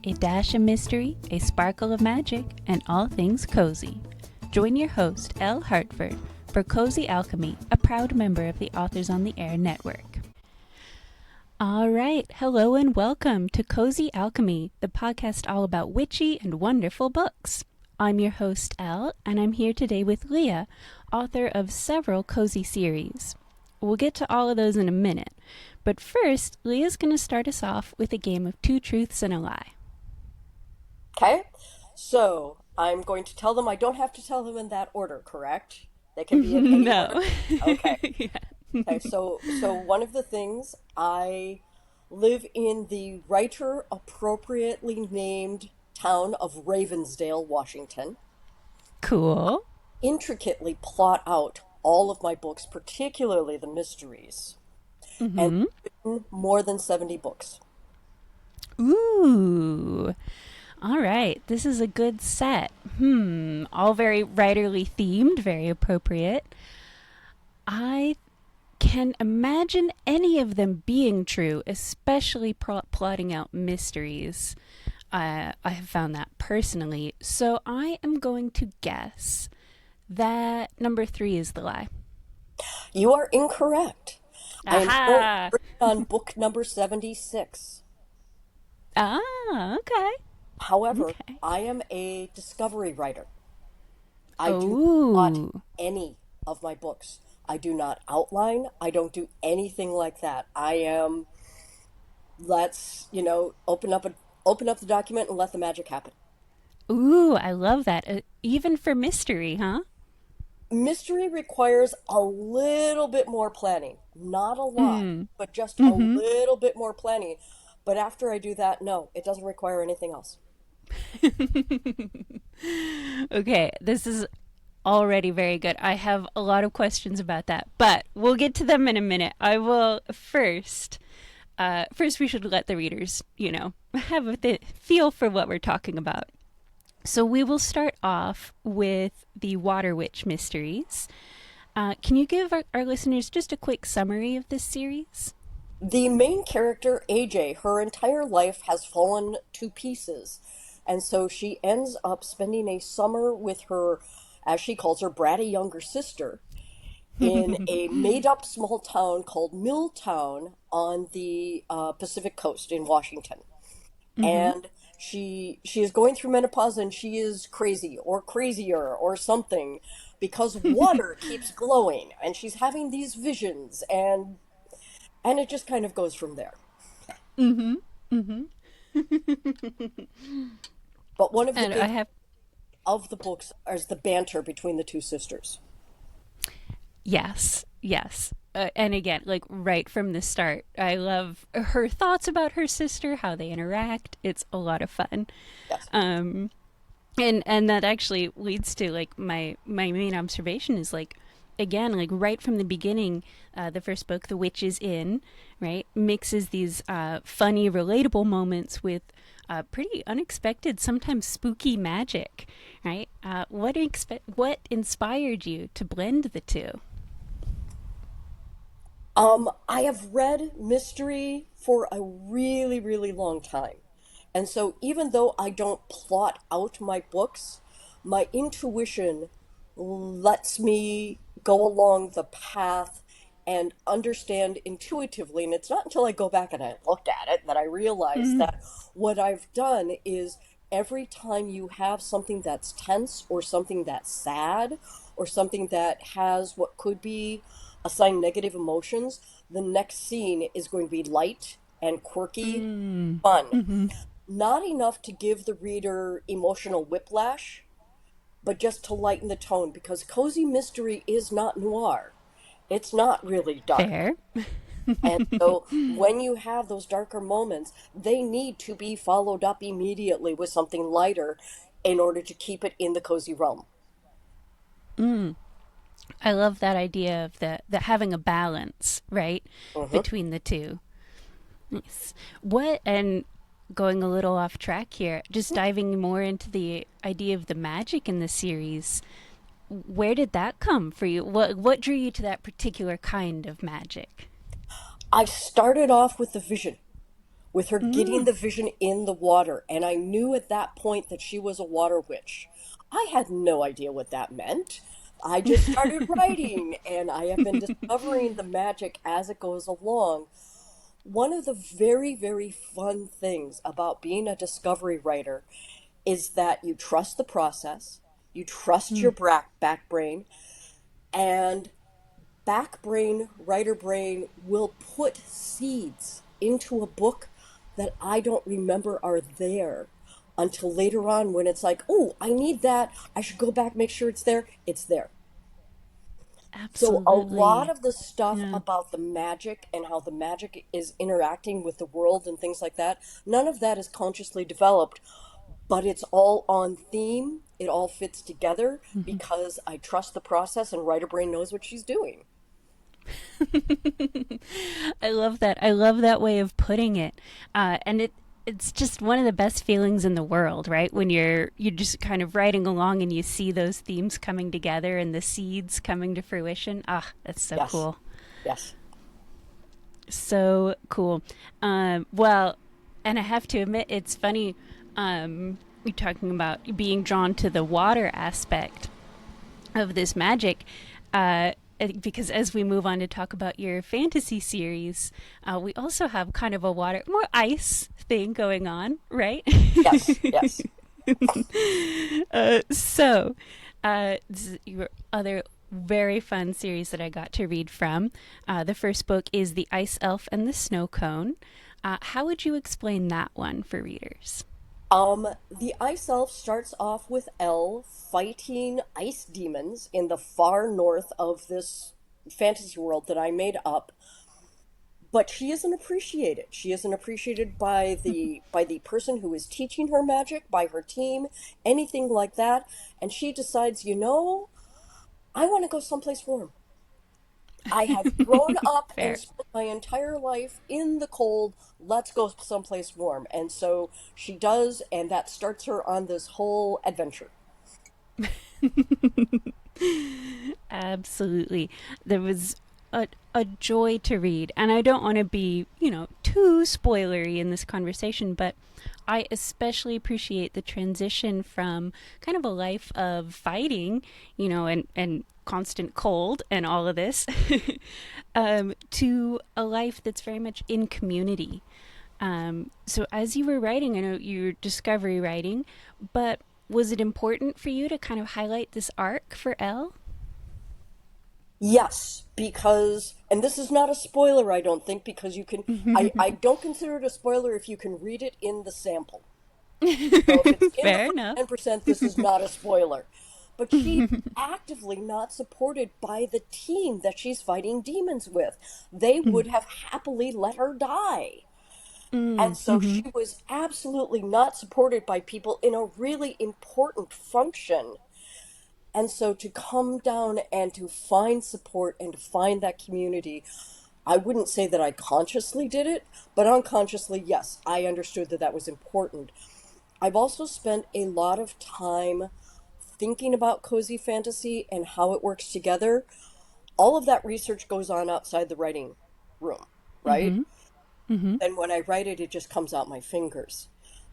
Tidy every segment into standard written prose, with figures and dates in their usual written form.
a dash of mystery, a sparkle of magic, and all things cozy. Join your host, Elle Hartford, for Cozy Alchemy, a proud member of the Authors on the Air network. All right, hello and welcome to Cozy Alchemy, the podcast all about witchy and wonderful books. I'm your host, Elle, and I'm here today with Leah, author of several cozy series. We'll get to all of those in a minute, but first, Leah's going to start us off with a game of two truths and a lie. Okay, so I'm going to tell them. I don't have to tell them in that order, correct? They can be in any No. order. Okay. Yeah. Okay. So one of the things, I live in the writer appropriately named town of Ravensdale, Washington. Cool. Intricately plot out all of my books, particularly the mysteries, and written more than 70 books. Ooh. All right. This is a good set. All very writerly themed, very appropriate. I can imagine any of them being true, especially plotting out mysteries. I have found that personally. So I am going to guess that number 3 is the lie. You are incorrect. I am Aha! currently on book number 76. Ah, okay. However, Okay. I am a discovery writer. I do not Ooh. any of my books. I do not outline. I don't do anything like that. I am, let's, open up the document and let the magic happen. Ooh, I love that. Even for mystery, huh? Mystery requires a little bit more planning. Not a lot, but just a little bit more planning. But after I do that, no, it doesn't require anything else. Okay, this is already very good. I have a lot of questions about that, but we'll get to them in a minute. I will first we should let the readers, have a feel for what we're talking about. So we will start off with the Water Witch mysteries. Can you give our listeners just a quick summary of this series? The main character, AJ, her entire life has fallen to pieces. And so she ends up spending a summer with her, as she calls her, bratty younger sister in a made-up small town called Milltown on the Pacific Coast in Washington. And she is going through menopause, and she is crazy or crazier or something because water keeps glowing, and she's having these visions, and it just kind of goes from there. But one of the And big I have of the books is the banter between the two sisters. Yes, yes. And again, like right from the start, I love her thoughts about her sister, how they interact. It's a lot of fun. Yes. And that actually leads to like my main observation is like, again, like right from the beginning, the first book, The Witch is In, right, mixes these funny, relatable moments with pretty unexpected, sometimes spooky magic, right? What inspired you to blend the two? I have read mystery for a really, really long time. And so even though I don't plot out my books, my intuition lets me go along the path and understand intuitively. And it's not until I go back and I looked at it that I realize that what I've done is every time you have something that's tense or something that's sad or something that has what could be assigned negative emotions, the next scene is going to be light and quirky, fun. Not enough to give the reader emotional whiplash, but just to lighten the tone, because cozy mystery is not noir. It's not really dark. Fair. And so when you have those darker moments, they need to be followed up immediately with something lighter in order to keep it in the cozy realm. I love that idea of the having a balance, right, Mhm. between the two. Nice. What, and going a little off track here, just diving more into the idea of the magic in the series, where did that come for you? What drew you to that particular kind of magic? I started off with the vision. with her getting the vision in the water. And I knew at that point that she was a water witch. I had no idea what that meant. I just started writing, and I have been discovering the magic as it goes along. One of the very, very fun things about being a discovery writer is that you trust the process, you trust your back brain, and back brain, writer brain will put seeds into a book that I don't remember are there until later on when it's like, oh, I need that. I should go back, make sure it's there. It's there. So a lot Absolutely. of the stuff Yeah. about the magic and how the magic is interacting with the world and things like that, none of that is consciously developed, but it's all on theme. It all fits together because I trust the process and writer brain knows what she's doing. I love that. I love that way of putting it. And it's just one of the best feelings in the world, right? When you're just kind of writing along and you see those themes coming together and the seeds coming to fruition. Ah, that's so Yes. cool. Yes. So cool. Well, and I have to admit, it's funny. You're talking about being drawn to the water aspect of this magic. Because as we move on to talk about your fantasy series, we also have kind of a water, more ice thing going on, right? Yes. Yes. So, this is your other very fun series that I got to read from. The first book is The Ice Elf and the Snow Cone. How would you explain that one for readers? The Ice Elf starts off with Elle fighting ice demons in the far north of this fantasy world that I made up. But she isn't appreciated. She isn't appreciated by the person who is teaching her magic, by her team, anything like that. And she decides, I want to go someplace warm. I have grown up and Fair. spent my entire life in the cold. Let's go someplace warm. And so she does, and that starts her on this whole adventure. Absolutely. There was a joy to read. And I don't want to be, too spoilery in this conversation, but I especially appreciate the transition from kind of a life of fighting, and constant cold and all of this, to a life that's very much in community. So as you were writing, I know you're discovery writing, but was it important for you to kind of highlight this arc for Elle? Yes, because, and this is not a spoiler, I don't think, because I don't consider it a spoiler if you can read it in the sample. So if it's in the Fair first enough. 10%, this is not a spoiler. But she's actively not supported by the team that she's fighting demons with. They would have happily let her die. And so she was absolutely not supported by people in a really important function. And so to come down and to find support and to find that community, I wouldn't say that I consciously did it, but unconsciously, yes, I understood that that was important. I've also spent a lot of time thinking about cozy fantasy and how it works together. All of that research goes on outside the writing room, right? And when I write it, it just comes out my fingers.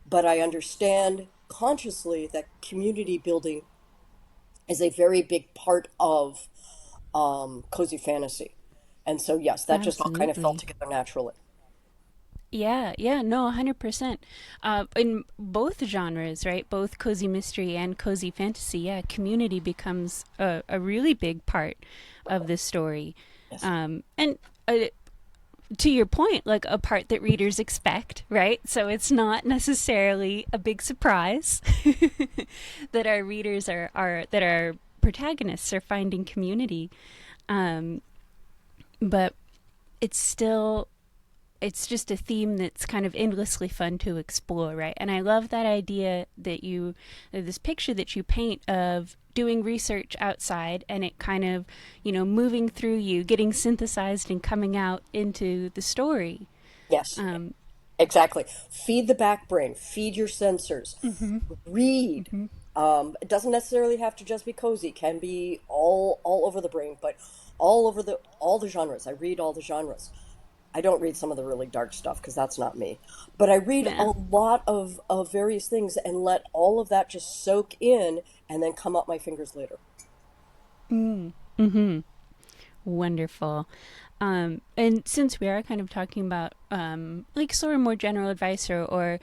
But I understand consciously that community building is a very big part of cozy fantasy. And so, yes, that just all kind of fell Absolutely. together naturally. Yeah, yeah, no, 100%. In both genres, right? Both cozy mystery and cozy fantasy, yeah, community becomes a really big part of this story. Yes. And to your point, like a part that readers expect, right? So it's not necessarily a big surprise that our readers that our protagonists are finding community. Um, but it's still it's just a theme that's kind of endlessly fun to explore, right? And I love that idea that this picture that you paint of doing research outside and it kind of, moving through you, getting synthesized and coming out into the story. Yes, Um, exactly. Feed the back brain, feed your sensors, read. It doesn't necessarily have to just be cozy. It can be all over the brain, but all the genres. I read all the genres. I don't read some of the really dark stuff because that's not me. But I read a Yeah. lot of various things and let all of that just soak in and then come up my fingers later. Wonderful. And since we are kind of talking about like sort of more general advice or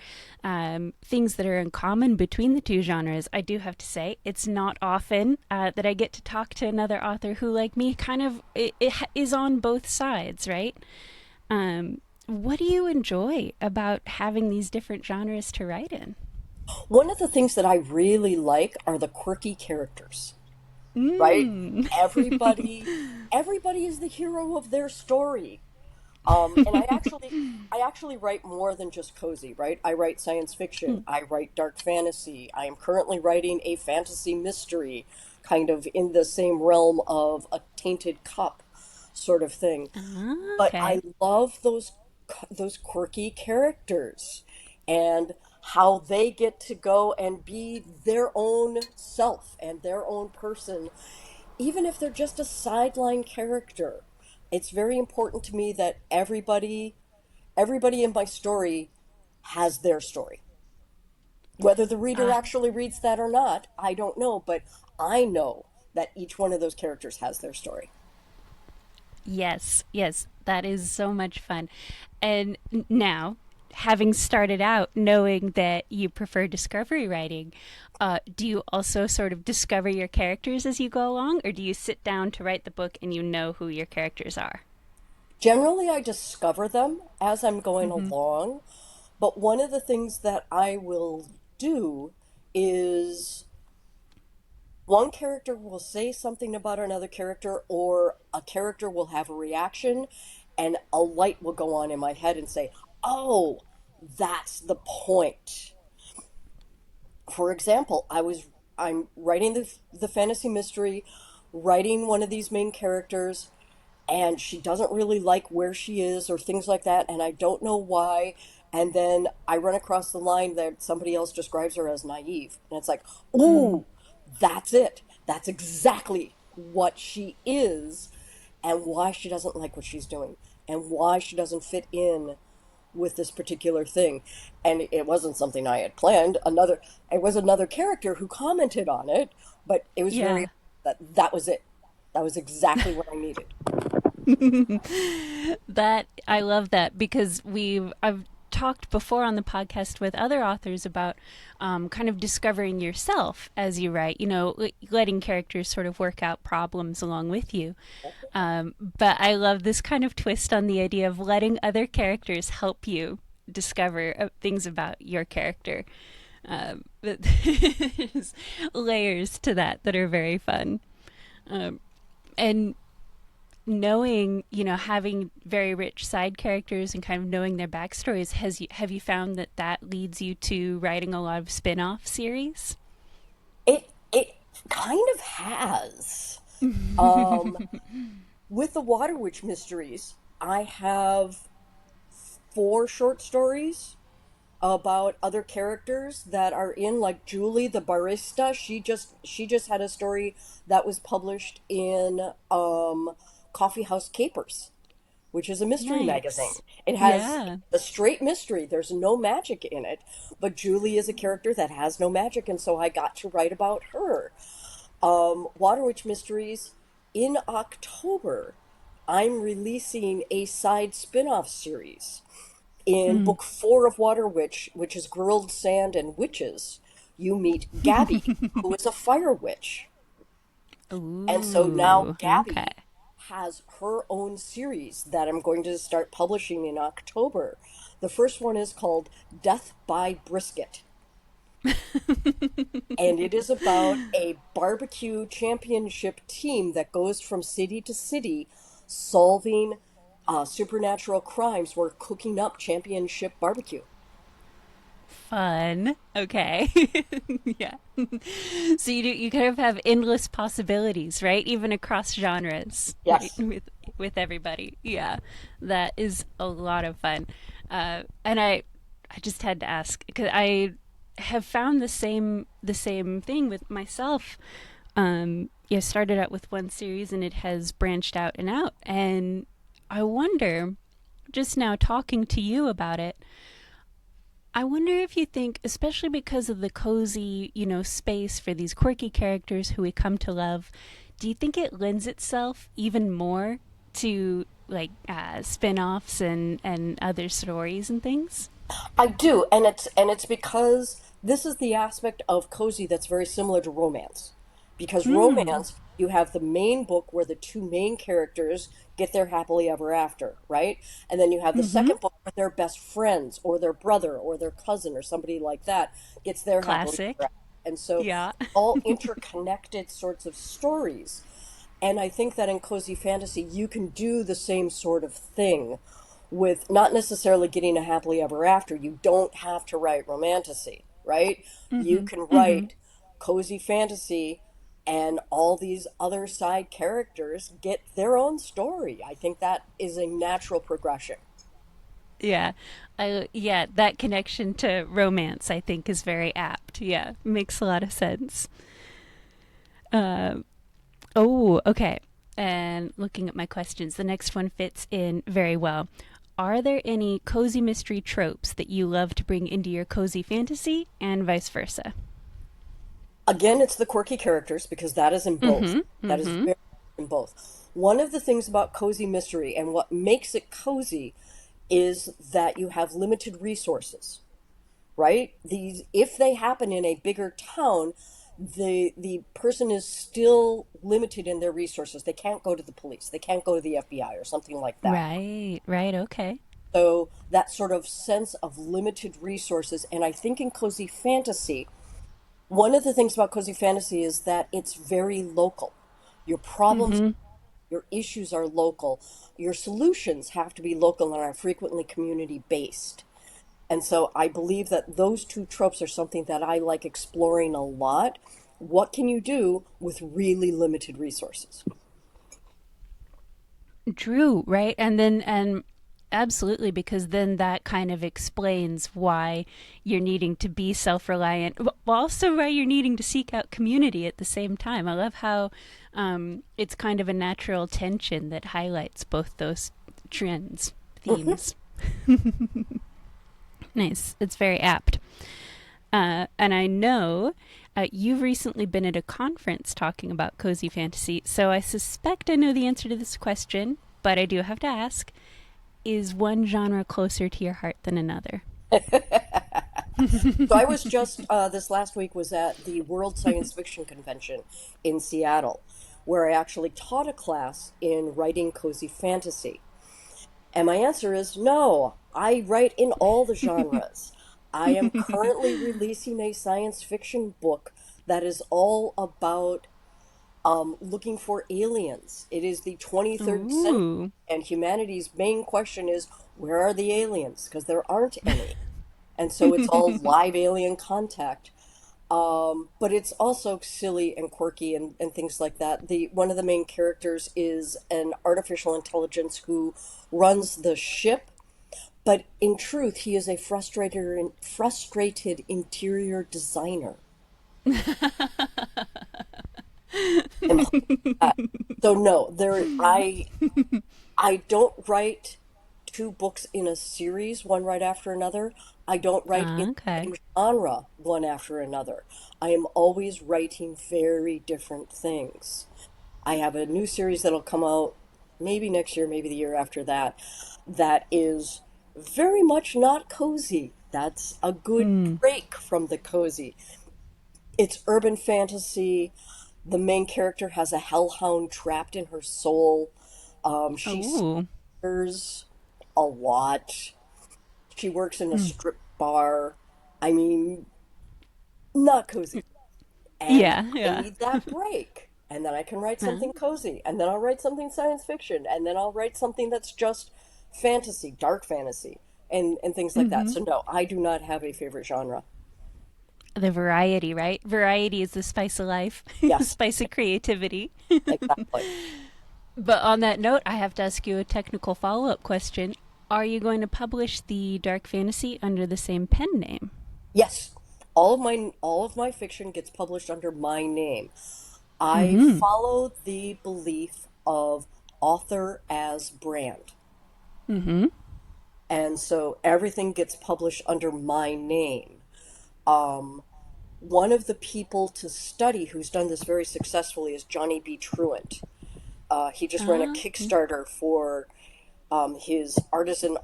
things that are in common between the two genres, I do have to say it's not often that I get to talk to another author who, like me, kind of is on both sides, right? What do you enjoy about having these different genres to write in? One of the things that I really like are the quirky characters, right? Mm. Everybody everybody is the hero of their story. And I actually write more than just cozy, right? I write science fiction, I write dark fantasy. I am currently writing a fantasy mystery, kind of in the same realm of a tainted cup sort of thing. Ah, But I okay. love those quirky characters and how they get to go and be their own self and their own person, even if they're just a sideline character. It's very important to me that everybody in my story has their story. Whether the reader Ah, actually reads that or not, I don't know, but I know that each one of those characters has their story. yes, yes, that is so much fun. And now, having started out knowing that you prefer discovery writing, do you also sort of discover your characters as you go along, or do you sit down to write the book and you know who your characters are? Generally, I discover them as I'm going along, but one of the things that I will do is one character will say something about another character, or a character will have a reaction, and a light will go on in my head and say, "Oh, that's the point." For example, I'm writing the fantasy mystery, writing one of these main characters, and she doesn't really like where she is or things like that, and I don't know why. And then I run across the line that somebody else describes her as naive, and it's like, Mm. ooh, that's it. That's exactly what she is, and why she doesn't like what she's doing, and why she doesn't fit in with this particular thing. And it wasn't something I had planned. It was another character who commented on it, but it was very, Yeah. that was it. That was exactly what I needed. That I love that because I've talked before on the podcast with other authors about kind of discovering yourself as you write. You know, letting characters sort of work out problems along with you. But I love this kind of twist on the idea of letting other characters help you discover things about your character. But there's layers to that are very fun. And knowing, you know, having very rich side characters and kind of knowing their backstories, have you found that that leads you to writing a lot of spin-off series? It kind of has. Um, with the Water Witch Mysteries, I have four short stories about other characters that are in, like Julie the barista. She just had a story that was published in Coffee House Capers, which is a mystery magazine. Nice. It has Yeah. the straight mystery. There's no magic in it, but Julie is a character that has no magic, and so I got to write about her. Water Witch Mysteries, in October, I'm releasing a side spin-off series. In Mm. book four of Water Witch, which is Grilled Sand and Witches, you meet Gabby, who is a fire witch. And so now Ooh, okay. Gabby has her own series that I'm going to start publishing in October. The first one is called Death by Brisket. And it is about a barbecue championship team that goes from city to city solving supernatural crimes. We're cooking up championship barbecue. Fun. Okay. Yeah. So you kind of have endless possibilities, right? Even across genres, right? Yes. With everybody. Yeah. That is a lot of fun. And I just had to ask because I have found the same thing with myself. Yeah, started out with one series and it has branched out and out, and I wonder just now talking to you about it, I wonder if you think, especially because of the cozy, space for these quirky characters who we come to love, do you think it lends itself even more to like spin-offs and other stories and things? I do, and it's because this is the aspect of cozy that's very similar to romance. Because Mm. romance, you have the main book where the two main characters get their happily ever after, right? And then you have the Mm-hmm. second book where their best friends or their brother or their cousin or somebody like that gets their happily ever Classic. after. And so Yeah. all interconnected sorts of stories. And I think that in cozy fantasy, you can do the same sort of thing with not necessarily getting a happily ever after. You don't have to write romantasy, right? You Mm-hmm. can Mm-hmm. write cozy fantasy and all these other side characters get their own story. I think that is a natural progression. Yeah. Yeah, that connection to romance I think is very apt. Yeah, makes a lot of sense. Uh, oh, okay. And looking at my questions, the next one fits in very well. Are there any cozy mystery tropes that you love to bring into your cozy fantasy and vice versa? Again, it's the quirky characters because that is in both. Mm-hmm. That is Mm-hmm. very in both. One of the things about cozy mystery and what makes it cozy is that you have limited resources, right? These, if they happen in a bigger town, the person is still limited in their resources. They can't go to the police. They can't go to the FBI or something like that. Right, right, okay. So that sort of sense of limited resources, and I think in cozy fantasy, one of the things about cozy fantasy is that it's very local. Your problems, Mm-hmm. your issues are local. Your solutions have to be local and are frequently community based. And so I believe that those two tropes are something that I like exploring a lot. What can you do with really limited resources? True, right? And absolutely, because then that kind of explains why you're needing to be self-reliant, but also why you're needing to seek out community at the same time. I love how it's kind of a natural tension that highlights both those trends, themes. Nice. It's very apt. And I know you've recently been at a conference talking about cozy fantasy, so I suspect I know the answer to this question, but I do have to ask: is one genre closer to your heart than another? So I was just this last week was at the World Science Fiction Convention in Seattle, where I actually taught a class in writing cozy fantasy. And my answer is no. I write in all the genres. I am currently releasing a science fiction book that is all about looking for aliens. It is the 23rd century, Ooh. and humanity's main question is where are the aliens? Because there aren't any. And so it's all live alien contact. But it's also silly and quirky and things like that. The one of the main characters is an artificial intelligence who runs the ship, but in truth, he is a frustrated interior designer. And so no, there I don't write two books in a series, one right after another. I don't write in the Okay. same genre one after another. I am always writing very different things. I have a new series that'll come out maybe next year, maybe the year after that, that is very much not cozy. That's a good Mm. break from the cozy. It's urban fantasy. The main character has a hellhound trapped in her soul. She Oh. suffers a lot. She works in a Mm. strip bar. I mean, not cozy. And Yeah, I yeah. need that break. And then I can write Uh, something cozy. And then I'll write something science fiction. And then I'll write something that's just fantasy, dark fantasy, and things like that. mm-hmm. So, no, I do not have a favorite genre. The variety, right? Variety is the spice of life, Yes, spice of creativity. exactly. But on that note, I have to ask you a technical follow up question. Are you going to publish the dark fantasy under the same pen name? Yes. All of my fiction gets published under my name. I Mm-hmm. follow the belief of author as brand. Mm-hmm. And so everything gets published under my name. Um, One of the people to study who's done this very successfully is Johnny B. Truant. He just ran a Ah, Kickstarter for his artisan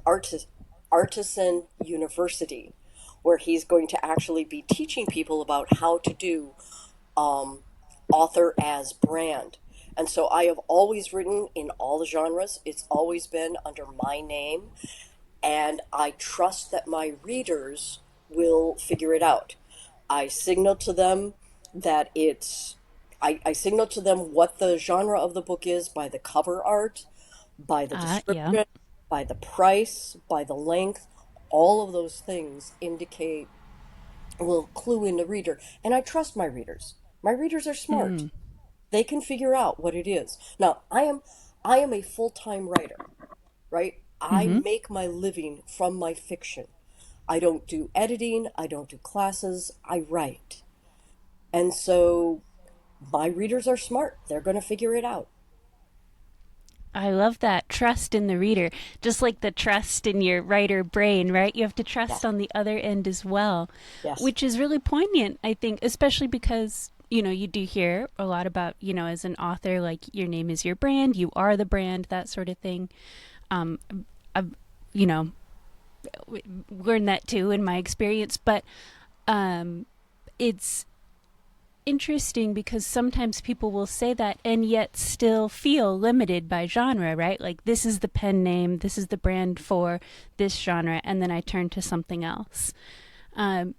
university, where he's going to actually be teaching people about how to do um, author as brand. And so I have always written in all the genres. It's always been under my name, and I trust that my readers will figure it out. I signal to them that I signal to them what the genre of the book is by the cover art, by the yeah. description, by the price, by the length. All of those things indicate, will clue in the reader. And I trust my readers. My readers are smart. Mm, They can figure out what it is. Now, I am a full-time writer, right? I mm-hmm. make my living from my fiction. I don't do editing, I don't do classes, I write. And so my readers are smart. They're going to figure it out. I love that trust in the reader, just like the trust in your writer brain, right? You have to Yes. trust on the other end as well, Yes. which is really poignant, I think, especially because, you do hear a lot about, as an author, like your name is your brand, you are the brand, that sort of thing. Um, I've, you know, learned that too in my experience, but um, it's interesting because sometimes people will say that and yet still feel limited by genre, right? Like this is the pen name, this is the brand for this genre, and then I turn to something else. Um,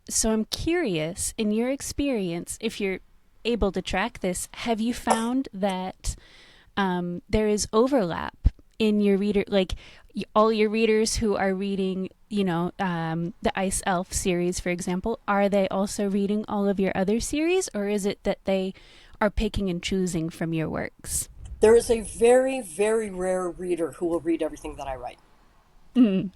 so I'm curious, in your experience, if you're able to track this, have you found that there is overlap in your reader, like all your readers who are reading, the Ice Elf series, for example, are they also reading all of your other series, or is it that they are picking and choosing from your works? There is a very, very rare reader who will read everything that I write. Mm.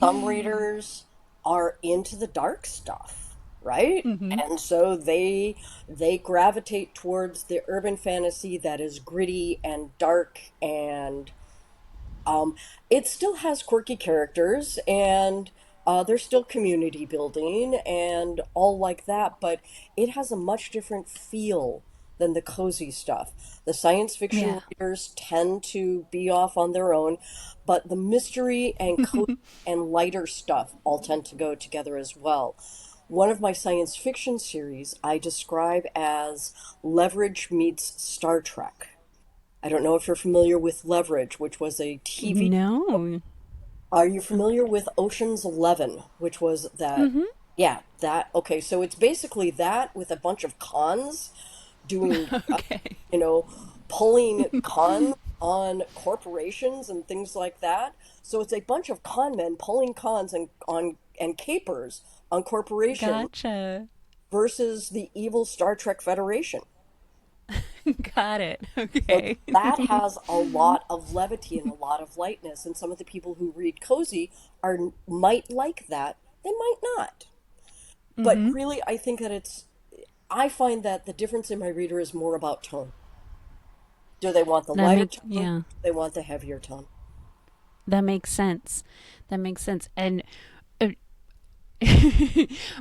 Some readers are into the dark stuff, right? Mm-hmm. And so they gravitate towards the urban fantasy that is gritty and dark, and Um, it still has quirky characters, and there's still community building and all like that, but it has a much different feel than the cozy stuff. The science fiction Yeah. readers tend to be off on their own, but the mystery and cozy and lighter stuff all tend to go together as well. One of my science fiction series I describe as Leverage meets Star Trek. I don't know if you're familiar with Leverage, which was a TV. No. Are you familiar with Ocean's 11, which was that? Mm-hmm. Yeah, that. Okay, so it's basically that with a bunch of cons doing, Okay. you know, pulling cons on corporations and things like that. So it's a bunch of con men pulling cons and capers on corporations Gotcha. versus the evil Star Trek Federation. Got it. So Okay. that has a lot of levity and a lot of lightness, and some of the people who read cozy are might like that. They might not. But Mm-hmm. really, I think that I find that the difference in my reader is more about tone. Do they want the That lighter make tone? Do yeah. they want the heavier tone? That makes sense. That makes sense. And I'm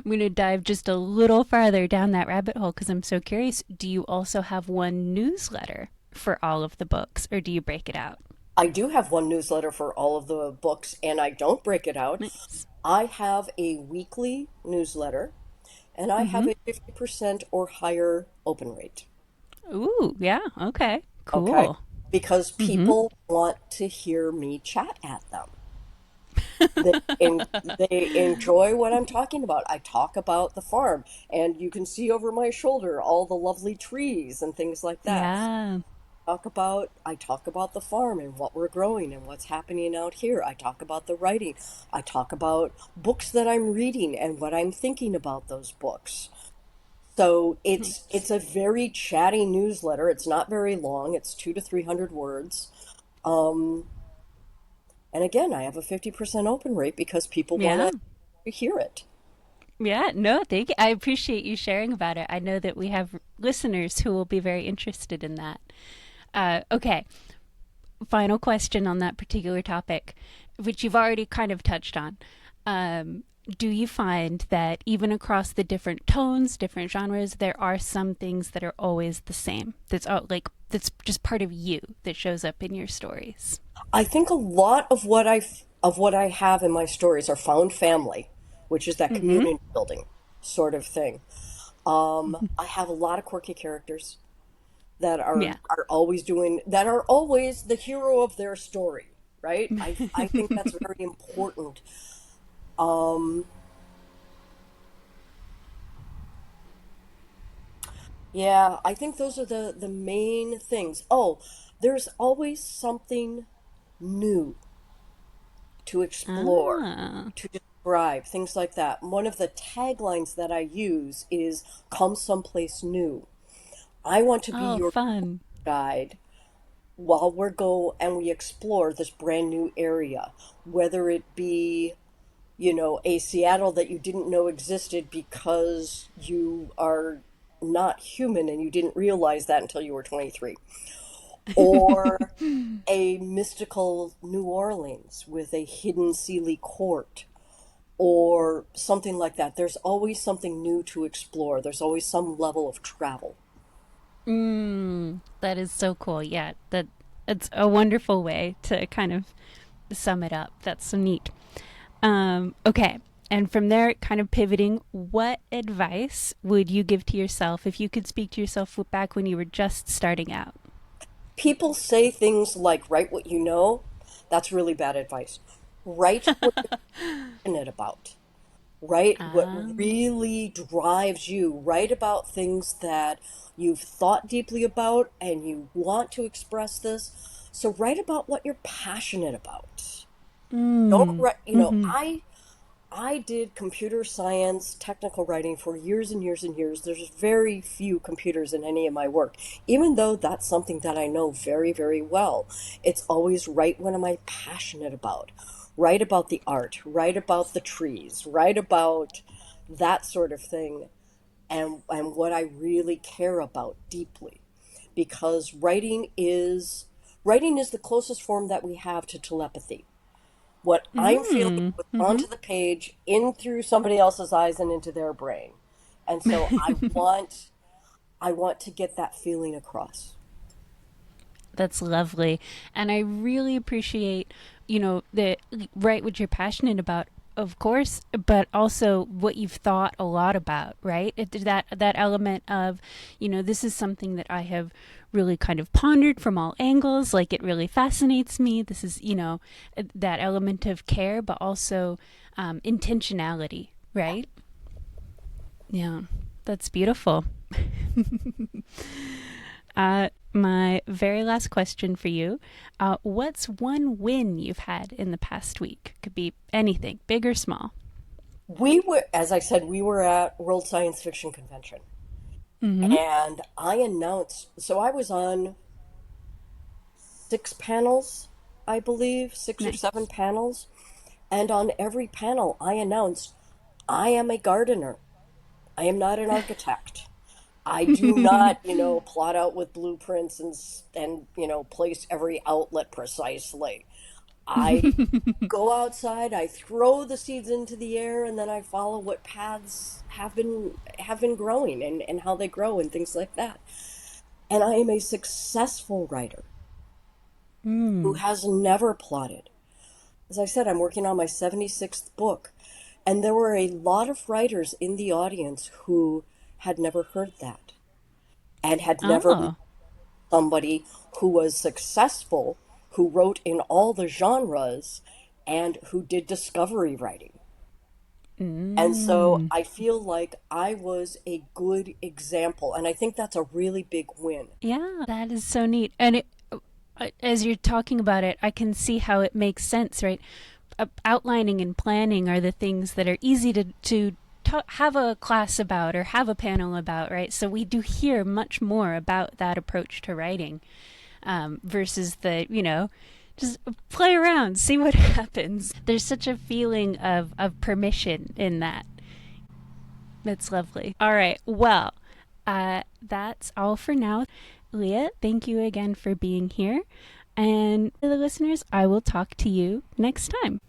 going to dive just a little farther down that rabbit hole because I'm so curious. Do you also have one newsletter for all of the books, or do you break it out? I do have one newsletter for all of the books, and I don't break it out. Nice. I have a weekly newsletter, and I have Mm-hmm. a 50% or higher open rate. Ooh, yeah. Okay. Okay? Cool. Because Mm-hmm. people want to hear me chat at them. They enjoy what I'm talking about. I talk about the farm, and you can see over my shoulder all the lovely trees and things like that. Yeah. I talk about the farm and what we're growing and what's happening out here. I talk about the writing. I talk about books that I'm reading and what I'm thinking about those books. So it's Nice. a very chatty newsletter. It's not very long. It's 2 to 300 words. Um, and again, I have a 50% open rate because people want Yeah. to hear it. Yeah. No, thank you. I appreciate you sharing about it. I know that we have listeners who will be very interested in that. Okay. Final question on that particular topic. which you've already kind of touched on, do you find that even across the different tones, different genres, there are some things that are always the same? That's all, like that's just part of you that shows up in your stories. I think a lot of what I have in my stories are found family, which is that Mm-hmm. community building sort of thing. I have a lot of quirky characters that Yeah. are always doing that are always the hero of their story, right? I think that's very important. Um, yeah, I think those are the main things. Oh, there's always something new to explore, Ah. to describe, things like that. One of the taglines that I use is come someplace new. I want to be Oh, your fun. guide while we go and we explore this brand new area, whether it be, a Seattle that you didn't know existed because you are not human and you didn't realize that until you were 23, or a mystical New Orleans with a hidden Sealy court, or something like that. There's always something new to explore. There's always some level of travel. That is so cool. Yeah, that it's a wonderful way to kind of sum it up. That's so neat. Okay. And from there, kind of pivoting, what advice would you give to yourself if you could speak to yourself back when you were just starting out? People say things like, write what you know. That's really bad advice. Write what you're passionate about. Write what Um, really drives you. Write about things that you've thought deeply about and you want to express this. So write about what you're passionate about. Don't mm, write, mm-hmm. I did computer science technical writing for years and years and years. There's very few computers in any of my work, even though that's something that I know very, very well. It's always write what am I passionate about? Write about the art, write about the trees, write about that sort of thing, and what I really care about deeply. Because writing is the closest form that we have to telepathy. What I'm feeling Mm, goes mm-hmm. onto the page, in through somebody else's eyes and into their brain. And so I want to get that feeling across. That's lovely. And I really appreciate, the write what you're passionate about, of course, but also what you've thought a lot about, right? That element of, this is something that I have really kind of pondered from all angles. Like it really fascinates me. This is, that element of care, but also intentionality, right? Yeah, that's beautiful. My very last question for you. What's one win you've had in the past week? Could be anything, big or small. As I said, we were at World Science Fiction Convention. Mm-hmm. And I announced, so I was on 6 panels, I believe, 6 or 7 Nice. panels. And on every panel, I announced, I am a gardener. I am not an architect. I do not, plot out with blueprints and place every outlet precisely. I go outside, I throw the seeds into the air, and then I follow what paths have been growing and how they grow and things like that. And I am a successful writer who Mm. has never plotted. As I said, I'm working on my 76th book, and there were a lot of writers in the audience who had never heard that and had never met Oh. somebody who was successful, who wrote in all the genres, and who did discovery writing. And so Mm. I feel like I was a good example, and I think that's a really big win. Yeah, that is so neat. And as you're talking about it, I can see how it makes sense, right? Outlining and planning are the things that are easy to have a class about or have a panel about, right? So we do hear much more about that approach to writing versus just play around, see what happens. There's such a feeling of permission in that. That's lovely. All right. Well, that's all for now. Leah, thank you again for being here. And to the listeners, I will talk to you next time.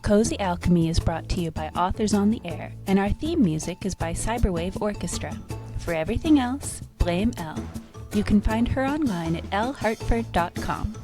Cozy Alchemy is brought to you by Authors on the Air, and our theme music is by Cyberwave Orchestra. For everything else, blame Elle. You can find her online at ellehartford.com.